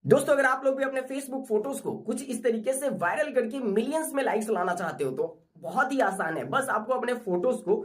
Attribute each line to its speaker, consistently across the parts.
Speaker 1: दोस्तों, अगर आप लोग भी अपने फेसबुक फोटोज को कुछ इस तरीके से वायरल करके मिलियंस में लाइक्स लाना चाहते हो तो बहुत ही आसान है। बस आपको अपने फोटोज को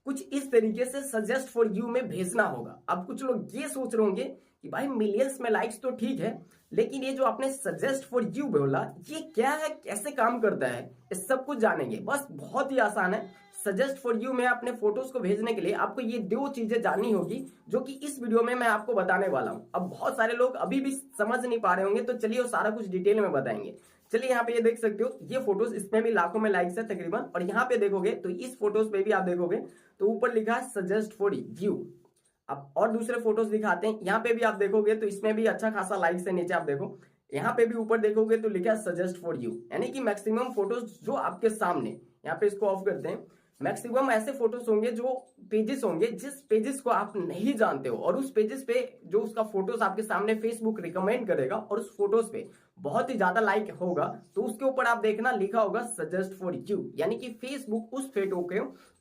Speaker 1: कुछ इस तरीके से सजेस्ट फॉर यू में भेजना होगा। अब कुछ लोग ये सोच रहे होंगे कि भाई मिलियंस में लाइक्स तो ठीक है, लेकिन ये जो आपने सजेस्ट फॉर यू बोला ये क्या है, कैसे काम करता है, इस सब कुछ जानेंगे। बस बहुत ही आसान है। सजेस्ट फॉर यू में अपने फोटोज को भेजने के लिए आपको ये दो चीजें जाननी होगी, जो कि इस वीडियो में मैं आपको बताने वाला हूं। अब बहुत सारे लोग अभी भी समझ नहीं पा रहे होंगे, तो चलिए वो सारा कुछ डिटेल में बताएंगे। चलिए यहाँ पे ये देख सकते हो, ये फोटोज, इसमें भी लाखों में लाइक्स है तकरीबन। और यहाँ पे देखोगे तो इस फोटोज पे भी आप देखोगे तो ऊपर लिखा है सजेस्ट फॉर यू। अब और दूसरे फोटोज दिखाते हैं, यहाँ पे भी आप देखोगे तो इसमें भी अच्छा खासा लाइक्स है। नीचे आप देखो, यहाँ पे भी ऊपर देखोगे तो लिखा है सजेस्ट फॉर यू, यानी कि मैक्सिमम फोटोज जो आपके सामने, यहाँ पे इसको ऑफ करते हैं, मैक्सिमम ऐसे फोटोज होंगे, जो पेजेस होंगे जिस पेजेस को आप नहीं जानते हो, और उस पेजेस पे जो उसका फोटोज आपके सामने फेसबुक रिकमेंड करेगा और उस फोटोज पे बहुत ही ज्यादा लाइक होगा, तो उसके ऊपर आप देखना लिखा होगा सजेस्ट फॉर यू, यानी कि फेसबुक उस फोटो के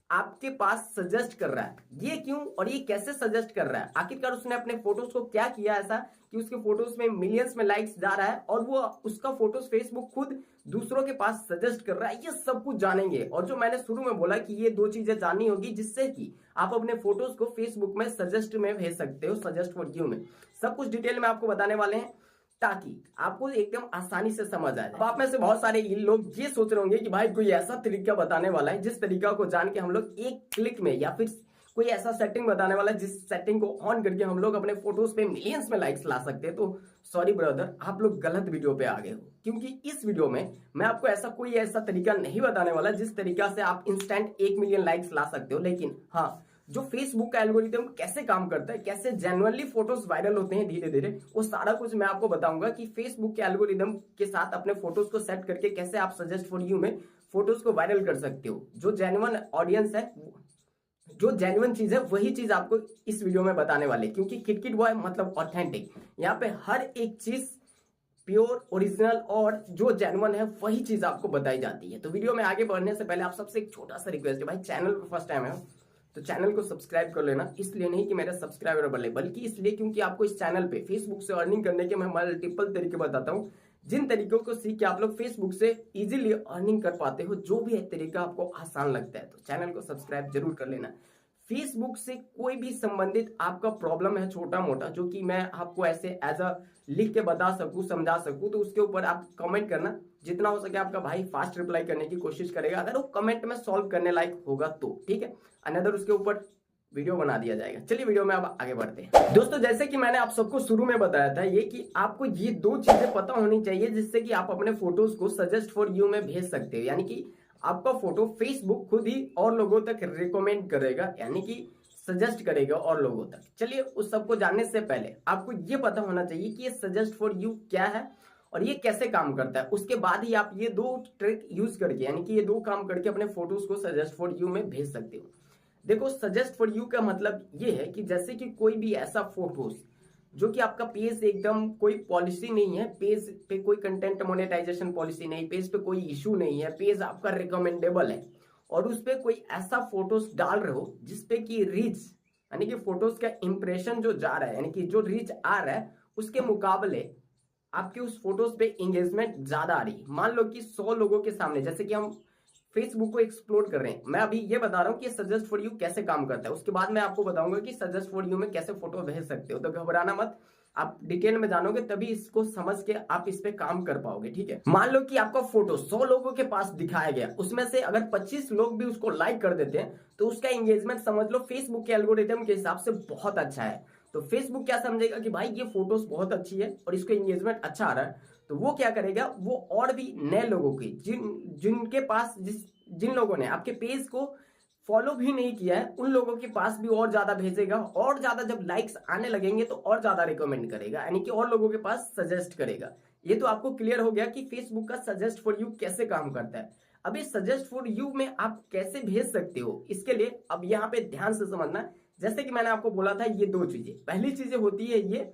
Speaker 1: आपके पास सजेस्ट कर रहा है। ये क्यों और ये कैसे सजेस्ट कर रहा है, आखिरकार उसने अपने फोटोज को क्या किया ऐसा कि उसके फोटोज में मिलियंस में लाइक्स जा रहा है और वो उसका फोटोज फेसबुक खुद दूसरों के पास सजेस्ट कर रहा है, ये सब कुछ जानेंगे। और जो मैंने शुरू में बोला कि ये दो चीजें जाननी होगी जिससे कि आप अपने फोटोज को फेसबुक में सजेस्ट में भेज सकते हो, सजेस्ट फॉर यू में। सब कुछ डिटेल में आपको बताने वाले हैं ताकि आपको एकदम आसानी से समझ आ जाए। अब आप में से बहुत सारे लोग ये सोच रहे होंगे कि भाई कोई ऐसा तरीका बताने वाला है जिस तरीका को जान के हम लोग एक क्लिक में, या फिर कोई ऐसा सेटिंग बताने वाला है जिस सेटिंग को ऑन करके हम लोग अपने फोटोज पे मिलियंस में लाइक्स ला सकते हैं। तो सॉरी ब्रदर, आप लोग गलत वीडियो पे आ गए हो, क्योंकि इस वीडियो में मैं आपको ऐसा तरीका नहीं बताने वाला जिस तरीका से आप इंस्टेंट 1 मिलियन लाइक्स ला सकते हो। लेकिन हाँ, जो फेसबुक का एल्गोरिथम कैसे काम करता है, कैसे जेन्युइनली फोटोज वायरल होते हैं धीरे धीरे, वो सारा कुछ मैं आपको बताऊंगा कि फेसबुक के एल्गोरिथम के साथ अपने फोटोज को सेट करके कैसे आप सजेस्ट फॉर यू में फोटोज को वायरल कर सकते हो। जो जेन्युइन ऑडियंस है, जो जेन्युइन चीज है, वही चीज आपको इस वीडियो में बताने वाले, क्योंकि किटकिट बॉय मतलब ऑथेंटिक। यहाँ पे हर एक चीज प्योर, ओरिजिनल और जो जेन्युइन है वही चीज आपको बताई जाती है। तो वीडियो में आगे बढ़ने से पहले आप सबसे एक छोटा सा रिक्वेस्ट है, भाई चैनल पर फर्स्ट टाइम है तो चैनल को सब्सक्राइब कर लेना। इसलिए नहीं कि मेरे सब्सक्राइबर बढ़े, बल्कि इसलिए क्योंकि आपको इस चैनल पे फेसबुक से अर्निंग करने के मैं मल्टीपल तरीके बताता हूँ, जिन तरीकों को सीख के आप लोग फेसबुक से इजीली अर्निंग कर पाते हो। जो भी है तरीका आपको आसान लगता है तो चैनल को सब्सक्राइब जरूर कर लेना। फेसबुक से कोई भी संबंधित आपका प्रॉब्लम है छोटा मोटा, जो कि मैं आपको ऐसे एज अ लिख के बता सकूं, समझा सकूं, तो उसके ऊपर आप कमेंट करना। जितना हो सके आपका भाई फास्ट रिप्लाई करने की कोशिश करेगा, अगर वो कमेंट में सॉल्व करने लायक होगा तो ठीक है, अनदर उसके ऊपर वीडियो बना दिया जाएगा। चलिए वीडियो में अब आगे बढ़ते हैं। दोस्तों, जैसे कि मैंने आप सबको शुरू में बताया था, ये कि आपको ये दो चीजें पता होनी चाहिए जिससे कि आप अपने फोटोज को सजेस्ट फॉर यू में भेज सकते हो, यानी कि आपका फोटो फेसबुक खुद ही और लोगों तक रिकमेंड करेगा, यानी कि सजेस्ट करेगा और लोगों तक। चलिए उस सबको जानने से पहले आपको ये पता होना चाहिए कि ये सजेस्ट फॉर यू क्या है और ये कैसे काम करता है। उसके बाद ही आप ये दो ट्रिक यूज करके, यानी कि ये दो काम करके अपने फोटोज को सजेस्ट फॉर यू में भेज सकते हो। देखो, सजेस्ट फॉर यू का मतलब ये है कि जैसे कि कोई भी ऐसा फोटोज जो कि आपका पेज एकदम कोई पॉलिसी नहीं है, पेज पे कोई कंटेंट मोनेटाइजेशन पॉलिसी नहीं, पेज पे कोई इशू नहीं है, पेज आपका रिकमेंडेबल है, और उस पे कोई ऐसा फोटोज डाल रहे हो जिसपे कि रीच, यानी कि फोटोज का इंप्रेशन जो जा रहा है, यानी कि जो रीच आ रहा है उसके मुकाबले आपके उस फोटोज पे एंगेजमेंट ज्यादा आ रही है। मान लो कि 100 लोगों के सामने, जैसे कि हम फेसबुक को एक्सप्लोर कर रहे हैं, मैं अभी ये बता रहा हूं कि सजेस्ट फॉर यू कैसे काम करता है, उसके बाद मैं आपको बताऊंगा कि सजेस्ट फॉर यू में कैसे फोटो भेज सकते हो। तो घबराना मत, आप डिटेल में जानोगे तभी इसको समझ के आप इस पे काम कर पाओगे, ठीक है। मान लो कि आपका फोटो 100 लोगों के पास दिखाया गया, उसमें से अगर 25 लोग भी उसको लाइक कर देते हैं तो उसका एंगेजमेंट समझ लो फेसबुक के एल्गोरिथम के हिसाब से बहुत अच्छा है। तो फेसबुक क्या समझेगा कि भाई ये फोटोज बहुत अच्छी है और इसका एंगेजमेंट अच्छा आ रहा है, तो वो क्या करेगा, वो और भी नए लोगों की जिनके पास जिन लोगों ने आपके पेज को फॉलो भी नहीं किया है, उन लोगों के पास भी और ज्यादा भेजेगा, और ज्यादा जब लाइक्स आने लगेंगे तो और ज्यादा रिकमेंड करेगा, यानी कि और लोगों के पास सजेस्ट करेगा। ये तो आपको क्लियर हो गया कि फेसबुक का सजेस्ट फॉर यू कैसे काम करता है। अभी सजेस्ट फॉर यू में आप कैसे भेज सकते हो, इसके लिए अब यहाँ पे ध्यान से समझना। जैसे कि मैंने आपको बोला था, ये दो चीजें, पहली चीजें होती है ये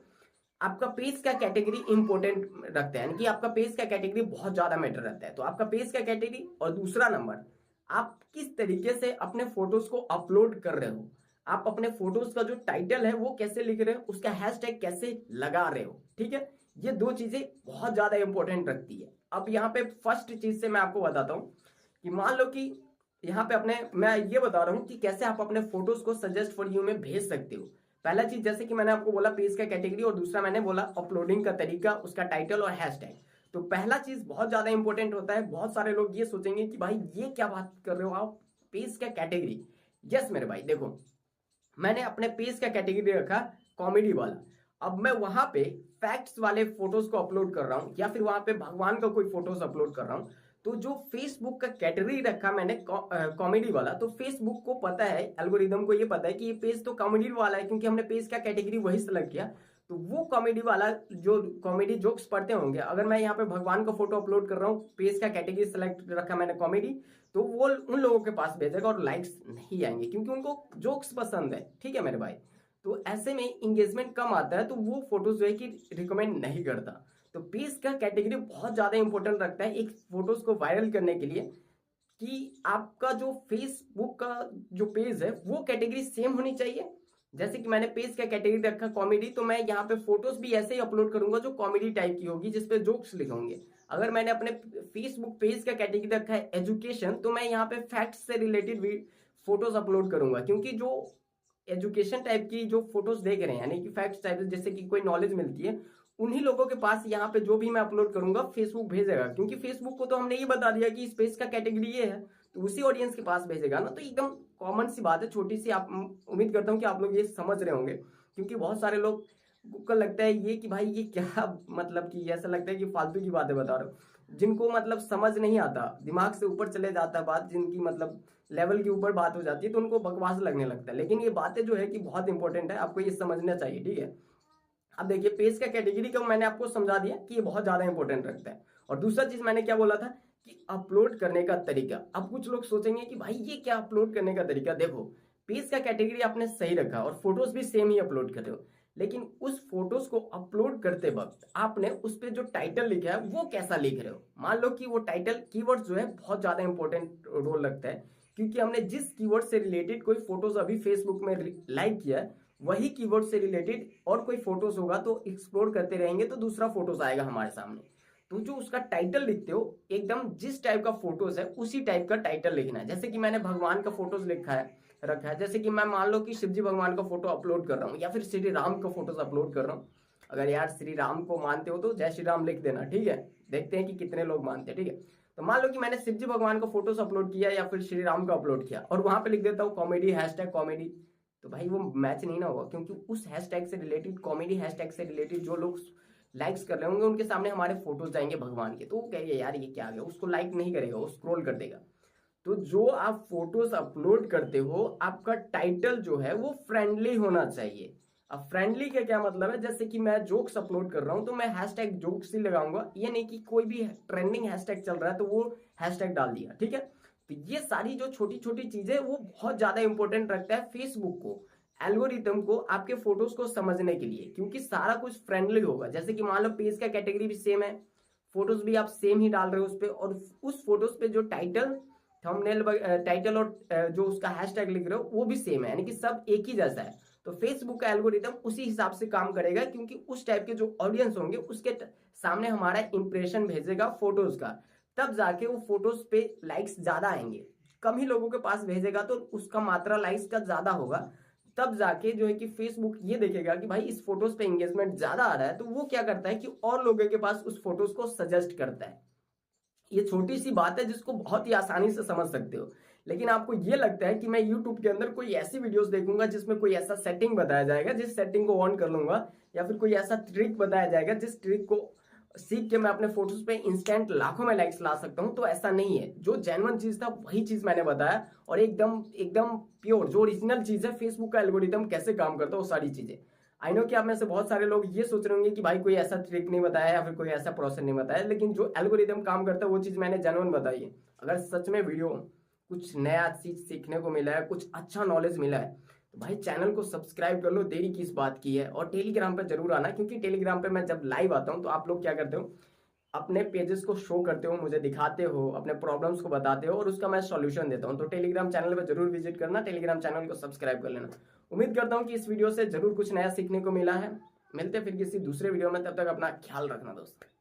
Speaker 1: आपका पेज का कैटेगरी इंपॉर्टेंट रखता है, यानी कि आपका पेज का कैटेगरी बहुत ज्यादा मैटर रहता है। तो आपका पेज का कैटेगरी, और दूसरा नंबर आप किस तरीके से अपने फोटोज को अपलोड कर रहे हो, आप अपने फोटोज का जो टाइटल है वो कैसे लिख रहे हो, उसका हैशटैग कैसे लगा रहे हो, ठीक है। ये दो चीजें बहुत ज्यादा इंपॉर्टेंट रखती है। अब यहाँ पे फर्स्ट चीज से मैं आपको बताता हूँ कि मान लो कि यहाँ पे अपने मैं ये बता रहा हूँ कि कैसे आप अपने फोटोज को सजेस्ट फॉर यू में भेज सकते हो। पहला चीज जैसे कि मैंने आपको बोला पेज का कैटेगरी, और दूसरा मैंने बोला अपलोडिंग का तरीका, उसका टाइटल और हैशटैग। तो पहला चीज बहुत ज्यादा इंपॉर्टेंट होता है। बहुत सारे लोग ये सोचेंगे कि भाई ये क्या बात कर रहे हो आप, पेज का कैटेगरी। यस मेरे भाई, देखो मैंने अपने पेज का कैटेगरी रखा कॉमेडी वाला। अब मैं वहां पे फैक्ट्स वाले फोटोज को अपलोड कर रहा हूं या फिर वहां पे भगवान का कोई फोटोज अपलोड कर रहा हूं, तो जो फेसबुक का कैटेगरी रखा मैंने कॉमेडी वाला, तो फेसबुक को पता है, एल्गोरिदम को ये पता है कि ये पेज तो कॉमेडी वाला है, क्योंकि हमने पेज का कैटेगरी वही सेलेक्ट किया। तो वो कॉमेडी वाला जो कॉमेडी जोक्स पढ़ते होंगे, अगर मैं यहाँ पे भगवान का फोटो अपलोड कर रहा हूँ, पेज का कैटेगरी सेलेक्ट रखा मैंने कॉमेडी, तो वो उन लोगों के पास भेजेगा और लाइक्स नहीं आएंगे क्योंकि उनको जोक्स पसंद है। ठीक है मेरे भाई, तो ऐसे में इंगेजमेंट कम आता है, तो वो फोटोज जो है कि रिकमेंड नहीं करता। तो पेज का कैटेगरी बहुत ज्यादा इंपॉर्टेंट रखता है एक फोटोज को वायरल करने के लिए, कि आपका जो फेसबुक का जो पेज है वो कैटेगरी सेम होनी चाहिए। जैसे कि मैंने पेज का कैटेगरी रखा कॉमेडी, तो मैं यहाँ पे फोटोज भी ऐसे ही अपलोड करूंगा जो कॉमेडी टाइप की होगी, जिसपे जोक्स लिखे होंगे। अगर मैंने अपने फेसबुक पेज का कैटेगरी रखा है एजुकेशन, तो मैं यहाँ पे फैक्ट्स से रिलेटेड फोटोज अपलोड करूंगा, क्योंकि जो एजुकेशन टाइप की जो फोटोज देख रहे हैं, यानी कि फैक्ट्स टाइप जैसे कि कोई नॉलेज मिलती है, उन्हीं लोगों के पास यहाँ पे जो भी मैं अपलोड करूंगा फेसबुक भेजेगा, क्योंकि फेसबुक को तो हमने ये बता दिया कि इस पेज का कैटेगरी ये है, तो उसी ऑडियंस के पास भेजेगा ना। तो एकदम कॉमन सी बात है, छोटी सी। आप उम्मीद करता हूँ कि आप लोग ये समझ रहे होंगे, क्योंकि बहुत सारे लोग को लगता है ये कि भाई ये क्या, मतलब कि ऐसा लगता है कि फालतू की बातें बता रहे हो, जिनको मतलब समझ नहीं आता, दिमाग से ऊपर चले जाता है बात, जिनकी मतलब लेवल के ऊपर बात हो जाती है, तो उनको बकवास लगने लगता है। लेकिन ये बातें जो है कि बहुत इंपॉर्टेंट है, आपको ये समझना चाहिए। ठीक है, अब देखिए पेज का कैटेगरी का मैंने आपको समझा दिया कि ये बहुत ज्यादा इंपॉर्टेंट रखता है। और दूसरा चीज मैंने क्या बोला था कि अपलोड करने का तरीका। अब कुछ लोग सोचेंगे कि भाई ये क्या अपलोड करने का तरीका। देखो पेज का कैटेगरी आपने सही रखा और फोटोज भी सेम ही अपलोड कर रहे हो, लेकिन उस फोटोज को अपलोड करते वक्त आपने उस पर जो टाइटल लिखा है वो कैसा लिख रहे हो। मान लो कि वो टाइटल कीवर्ड जो है बहुत ज्यादा इंपॉर्टेंट रोल लगता है, क्योंकि हमने जिस कीवर्ड से रिलेटेड कोई फोटोज अभी फेसबुक में लाइक किया है, वही कीवर्ड से रिलेटेड और कोई फोटोज होगा तो एक्सप्लोर करते रहेंगे तो दूसरा फोटोज आएगा हमारे सामने। तो जो उसका टाइटल लिखते हो, एकदम जिस टाइप का फोटोज है उसी टाइप का टाइटल लिखना है। जैसे कि मैंने भगवान का फोटोज लिखा है रखा है, जैसे कि मैं मान लो कि शिवजी भगवान का फोटो अपलोड कर रहा हूँ या फिर श्री राम का फोटोज अपलोड कर रहा हूँ। अगर यार श्री राम को मानते हो तो जय श्री राम लिख देना, ठीक है। देखते हैं कि कितने लोग मानते हैं, ठीक है। तो मान लो कि मैंने शिवजी भगवान का फोटोज अपलोड किया या फिर श्री राम का अपलोड किया, और वहां पे लिख देता हूँ कॉमेडी, हैशटैग कॉमेडी, तो भाई वो मैच नहीं ना होगा, क्योंकि उस हैशटैग से रिलेटेड, कॉमेडी हैशटैग से रिलेटेड जो लोग लाइक्स कर रहे होंगे उनके सामने हमारे फोटोज जाएंगे भगवान के, तो वो कहेंगे यार ये क्या आ गया, उसको लाइक नहीं करेगा, वो स्क्रॉल कर देगा। तो जो आप फोटोज अपलोड करते हो, आपका टाइटल जो है वो फ्रेंडली होना चाहिए। अब फ्रेंडली का क्या मतलब है, जैसे कि मैं जोक्स अपलोड कर रहा हूं तो मैं हैशटैग जोक्स ही लगाऊंगा, ये नहीं कि कोई भी ट्रेंडिंग हैशटैग चल रहा है तो वो हैशटैग डाल दिया, ठीक है। तो ये सारी जो छोटी छोटी चीजें वो बहुत ज्यादा इंपॉर्टेंट रखता है फेसबुक को, एल्गोरिथम को, आपके फोटोज को समझने के लिए, क्योंकि सारा कुछ फ्रेंडली होगा। जैसे कि मान लो पेज का कैटेगरी भी सेम है, फोटोज भी आप सेम ही डाल रहे हो उस पर, और उस फोटोज पे जो टाइटल, थंबनेल, टाइटल और जो उसका हैशटैग लिख रहे हो वो भी सेम है, यानी कि सब एक ही जैसा है। तो फेसबुक का एल्गोरिथम उसी हिसाब से काम करेगा, क्योंकि उस टाइप के जो ऑडियंस होंगे उसके सामने हमारा इंप्रेशन भेजेगा फोटोज का, तब जाके वो फोटोज पे लाइक्स ज्यादा आएंगे। कम ही लोगों के पास भेजेगा तो उसका मात्रा लाइक्स का ज्यादा होगा, तब जाके जो है कि फेसबुक ये देखेगा कि भाई इस फोटोज पे एंगेजमेंट ज्यादा आ रहा है, तो वो क्या करता है कि और लोगों के पास उस फोटोज को सजेस्ट करता है। ये छोटी सी बात है जिसको बहुत ही आसानी से समझ सकते हो, लेकिन आपको ये लगता है कि मैं YouTube के अंदर कोई ऐसी वीडियोस देखूंगा जिसमें कोई ऐसा सेटिंग बताया जाएगा, जिस सेटिंग को ऑन कर लूंगा, या फिर कोई ऐसा ट्रिक बताया जाएगा जिस ट्रिक को सीख के मैं अपने फोटोज पे इंस्टेंट लाखों में लाइक्स ला सकता हूं। तो ऐसा नहीं है, जो जेन्युइन चीज था वही चीज मैंने बताया, और एकदम एकदम प्योर जो ओरिजिनल चीज है, फेसबुक का एल्गोरिथम कैसे काम करता है वो सारी चीजें। आई नो कि आप में से बहुत सारे लोग ये सोच रहे होंगे कि भाई कोई ऐसा ट्रिक नहीं बताया या फिर कोई ऐसा प्रोसेस नहीं बताया, लेकिन जो एल्गोरिदम काम करता है वो चीज मैंने जेन्युइन बताई है। अगर सच में वीडियो कुछ नया चीज सीखने को मिला है, कुछ अच्छा नॉलेज मिला है, तो भाई चैनल को सब्सक्राइब कर लो, देरी किस बात की है। और टेलीग्राम पर जरूर आना, क्योंकि टेलीग्राम पे मैं जब लाइव आता हूँ तो आप लोग क्या करते हो, अपने पेजेस को शो करते हो, मुझे दिखाते हो, अपने प्रॉब्लम्स को बताते हो, और उसका मैं सॉल्यूशन देता हूं। तो टेलीग्राम चैनल पे जरूर विजिट करना, टेलीग्राम चैनल को सब्सक्राइब कर लेना। उम्मीद करता हूं कि इस वीडियो से जरूर कुछ नया सीखने को मिला है। मिलते हैं फिर किसी दूसरे वीडियो में, तब तक अपना ख्याल रखना दोस्तों।